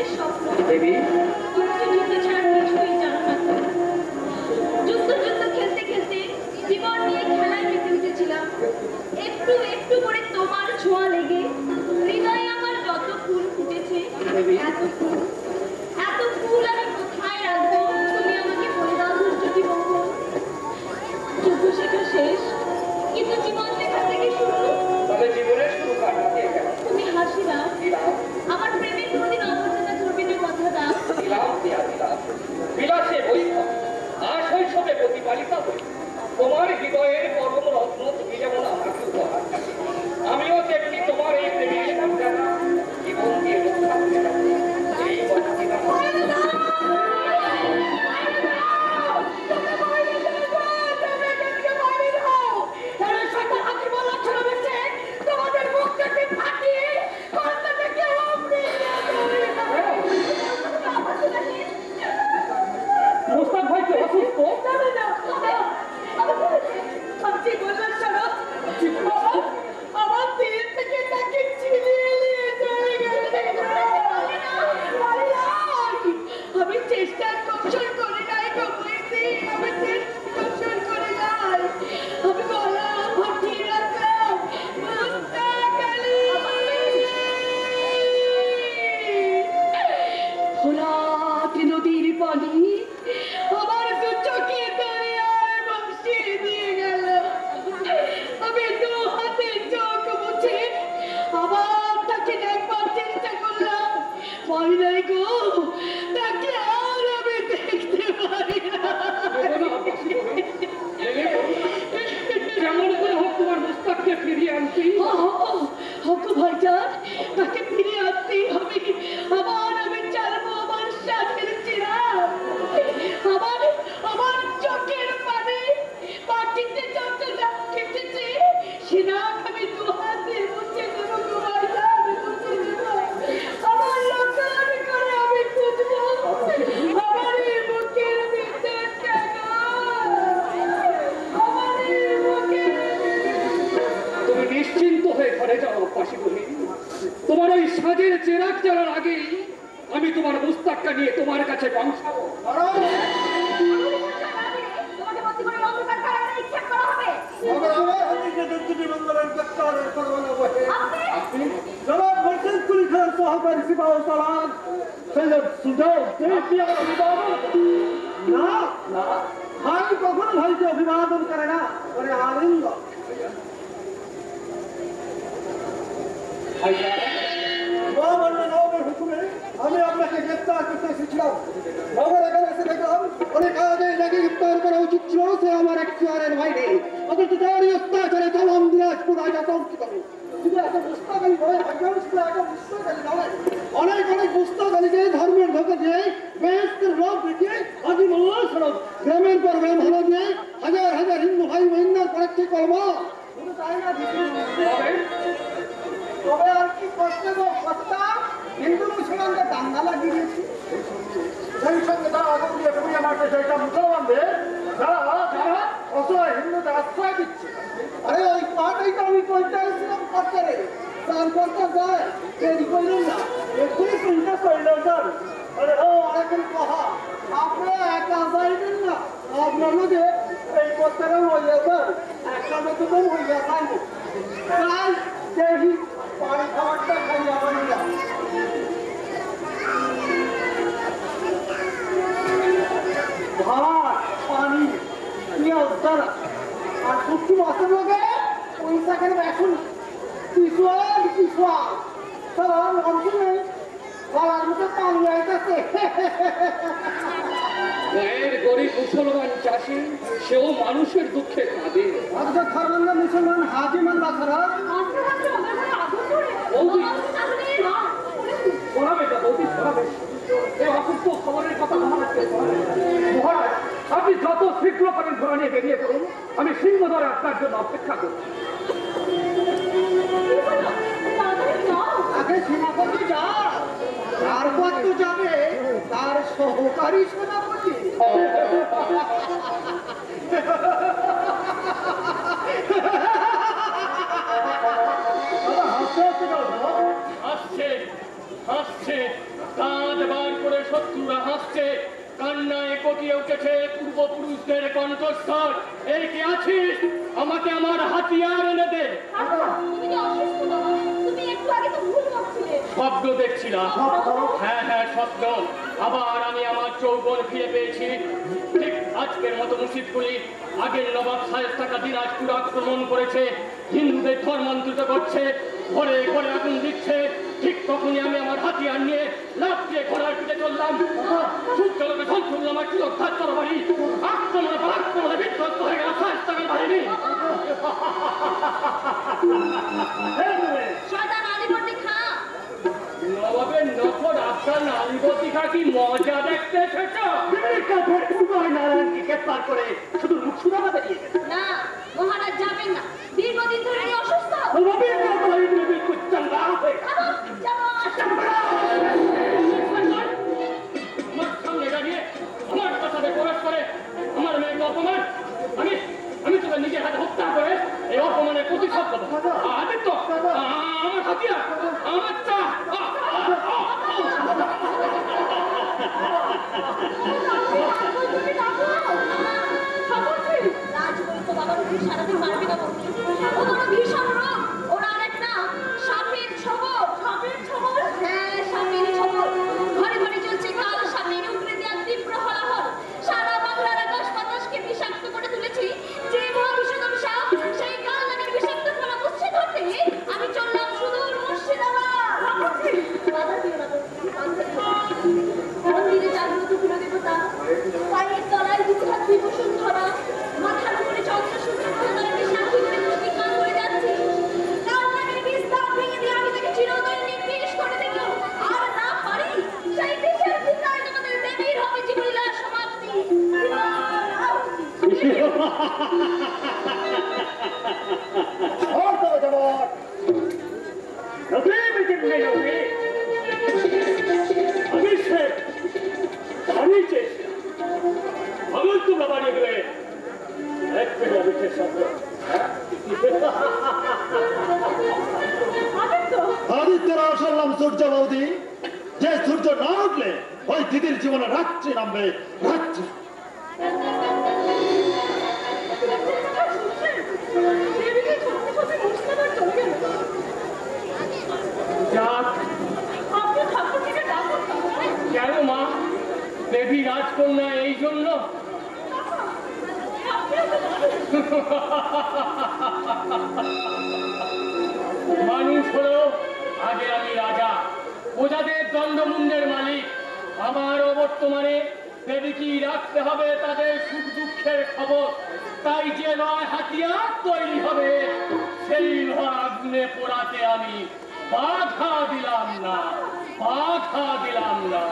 জীবনের স্বপ্ন দেবী যুদ্ধ ছাড়া কিছুই জানো না। যুদ্ধ খেলতে খেলতে জীবন নিয়ে খেলায় মেতে উঠেছিলাম। একটু একটু করে তোমার ছোঁয়া লেগে হৃদয়ে আমার যত ফুল ফুটেছে, এত ফুল আমি কোথায় রাখবো? তুমি আমাকে বলে দাও দুর্যোগী মঙ্গল। যুদ্ধ শেখা শেষ, কিন্তু জীবন লেখা থেকে শুরু। তবে জীবনের শুরু কাটা দিয়ে গেল। তুমি হাসি দাও, আমার প্রেমের কোনোদিন অমর্যাদা করবে না, কথা দাও। বিলাসে বৈভব আর শৈশবে প্রতিপালিত হই। তোমার হৃদয়ের পরম রত্ন তুমি যেমন আমাকে উপহার, আমিও তেমনি তোমার এই প্রেমের মর্যাদা জীবন দিয়ে রক্ষা করে রাখবো। এই মোস্তাক ভাই কি অসুস্থ? আমার দিল থেকে তাকে ছিনিয়ে নিয়ে চলে গেছে। আমি চেষ্টা কৌশল করে নাই, আমি কৌশল করে নাই, আমি গলা ফাটিয়ে রাখলাম। ফোরাত নদীর পানি আমার দু চোখে দরিয়ায় ভাসিয়ে দিয়ে গেল। আমি দু হাতে চোখ মুছে আবার তাকে দেখবার চেষ্টা করলাম, পারি নাই গো, তাকে আর আমি দেখতে পারি না। কেমন করে হোক তোমার মোস্তাককে ফিরিয়ে আনতে হোক ভাইজান, তাকে ফিরিয়ে আনতেই হবে। আবার আমি চালবো আমার সাথের চিরাগ, আমার চোখের পানি মাটিতে যতটা কেটেছে সেরাগ আমি দু হাতে মুছে দেবো গো ভাইজান, মুছে দেবো। আমার লোকান করে আমি খুঁজবো আমার এই বুকের ভিতরটা গো, আমার এই বুকের। তুমি নিশ্চিন্ত হয়ে ঘরে যাও পাশি বলি। তোমার ওই সাজের চেরাগ জ্বালার আগেই আমি তোমার মুস্তাকটা নিয়ে তোমার কাছে পৌঁছাবো। কখনো ভাইকে অভিবাদন করে না, করে আনন্দ। আমি আপনাকে গ্রেপ্তার করতে এসেছিলাম। নগর এখানে এসে দেখলাম অনেক আগে যাকে গ্রেপ্তার করা উচিত ছিল সে আমার এখতিয়ারের বাইরে, অথচ তারই অত্যাচারে তমাম দিনাজপুর আজ আতঙ্কিত। শুধু এত পুস্তকালী নয়, অনেক অনেক পুস্তকালীকে ধর্মের ধোকা দিয়ে বেহেশতের রব দেখিয়ে আজি মোল্লা সড়ক গ্রামের পর গ্রাম হলো দিয়ে হাজার হাজার হিন্দু ভাই বোনদের করেছে কর্ম। শুধু তাই না, তবে আর কি করতে গো কর্তা, হিন্দু মুসলমানদের দাঙ্গা লাগিয়ে দিয়েছি। সেই সঙ্গে তারা আগুন দিয়ে পুড়িয়ে মারছে সেইটা মুসলমানদের, যারা অসহায় হিন্দুদের আশ্রয় দিচ্ছে। আরে ওই পাটাই তো আমি বলতে আসছিলাম কর্তারে, তার কর্তা যায় দেরি করলেন না, এক্ষুনি চিন্তা করলেন স্যার। আরে ও আরেকজন কহা আপনারা একা যাইবেন না, আপনাদের এই কর্তারা হইয়া স্যার একটা মতন হইয়া যাইব। তাই দেখি পানি খাবারটা খাইয়া বানিয়া ভাত পানি পেঁয়াজ দ্বারা আর সত্যি মাছের লগে পয়সা কেন এখন পিছুয়া তারা অংশ নেই, গলার মধ্যে পানি আইতেছে। গায়ের গরিব মুসলমান চাষি সেও মানুষের দুঃখে কাঁদে। অথচ ধর্মান্ধ মুসলমান হাজি মাল্লা ছাড়া শোনাবে না বৌদি, শোনাবে। এই অসুস্থ খবরের কথা মহারাজকে মহারাজ আপনি যত শীঘ্র করেন ঘোড়া নিয়ে বেরিয়ে পড়ুন, আমি সিংহদ্বারে আপনার জন্য অপেক্ষা করছি। আগে সেনাপতি যা, তারপর তো যাবে তার সহকারী সেনাপতি। আসছে হাসছে, দাঁত বার করে শত্রুরা হাসছে, কান্নায় কোটিয়ে উঠেছে পূর্বপুরুষদের কণ্ঠস্বর। এই কে আছিস? আমাকে আমার হাতিয়ার এনে দে। তুমি কি অসুস্থ বাবা? তুমি একটু আগে তো ভুল ভাবছিলে। স্বপ্ন দেখছিলাম। হ্যাঁ হ্যাঁ, স্বপ্ন। আবার আমি আমার যৌবন ফিরে পেয়েছি। ঠিক আজকের মতো মুর্শিদকুলি আগের নবাব শায়েস্তা দিনাজপুর আক্রমণ করেছে, হিন্দুদের ধর্মান্তরিত করছে, ঘরে ঘরে আগুন দিচ্ছে। ঠিক তখনই আমি আমার হাতিয়ার নিয়ে লাফ দিয়ে ঘোড়ার পিঠে চললাম। সূর্যলোকে ধ্বংস হল আমার চিরধার তরবারি। আক্রমণে বিধ্বস্ত হয়ে গেল শায়েস্তার বাহিনী। শয়তান আলীবর্দী খাঁ। নবাবের নখর আফগান আলীবর্দী খাঁ কি মজা দেখতে এসেছ? নারায়ণকে গ্রেফতার করে শুধু মুখ শুধাবা বেরিয়ে গেছে। না, মহারাজ যাবেন না। দীর্ঘদিন ধরে উনি অসুস্থ। আমার সামনে দাঁড়িয়ে আমার কথাতে প্রবেশ করে আমার মেয়েকে অপমান। আমি তোকে নিজের হাতে হত্যা করে এই অপমানের প্রতিশোধ দেবো। আদিত্য, আমার হাতিয়ার, আমার চা। রাজবৈদ্য বাবার উপর সারাতে পারবি না বন্ধু। ও কোনো ভীষণ রোগ। ওর আরেক নাম সাপের ছোবল। সাপের ছোবল? হ্যাঁ, সাপের ছোবল। ঘরে ঘরে চলছে কাল সাপের উগরে দেওয়ার তীব্র হলাহল। সারা বাংলার আকাশ বাতাসকে বিষাক্ত করে তুলেছি। যে মহাবিষধর সাপ, সেই কাল নামের বিষাক্ত ফলা মুছে ধরতে আমি চললাম সুদূর মুর্শিদাবাদ। বাধা দিও না বন্ধু, বাধা দিও না। মন্দিরে জাগ্রত কুলদেবতা, পায়ের তলায় দুহাত বসুন্ধরা, মাথার উপরে চন্দ্রসূর্য তারাকে সাক্ষী করে প্রতিজ্ঞা করে যাচ্ছি। কাল নামের বিস্তার ভেঙে দিয়ে আমি তাকে চিরতরে নির্দেশ করে দেব। আর না পারি, সেই দেশের চিন্তায় তোমাদের দেবীর হবে জীবলীলার সমাপ্তি। আদিত্যের আসাল্লাম সূর্য বৌদি, যে সূর্য না উঠলে ওই দিদির জীবনে রাত্রি নামবে, রাত্রি। কেন মা? দেবী রাজকন্যা এই জন্য? মানুষ হলো আগে আমি রাজা, প্রজাদের দণ্ডমুণ্ডের মালিক। আমারও বর্তমানে দেবীকে রাখতে হবে তাদের সুখ দুঃখের খবর। তাই যে নয় হাতিয়ার তৈরি হবে, সেই আগুনে পোড়াতে আমি বাধা দিলাম না, বাধা দিলাম না।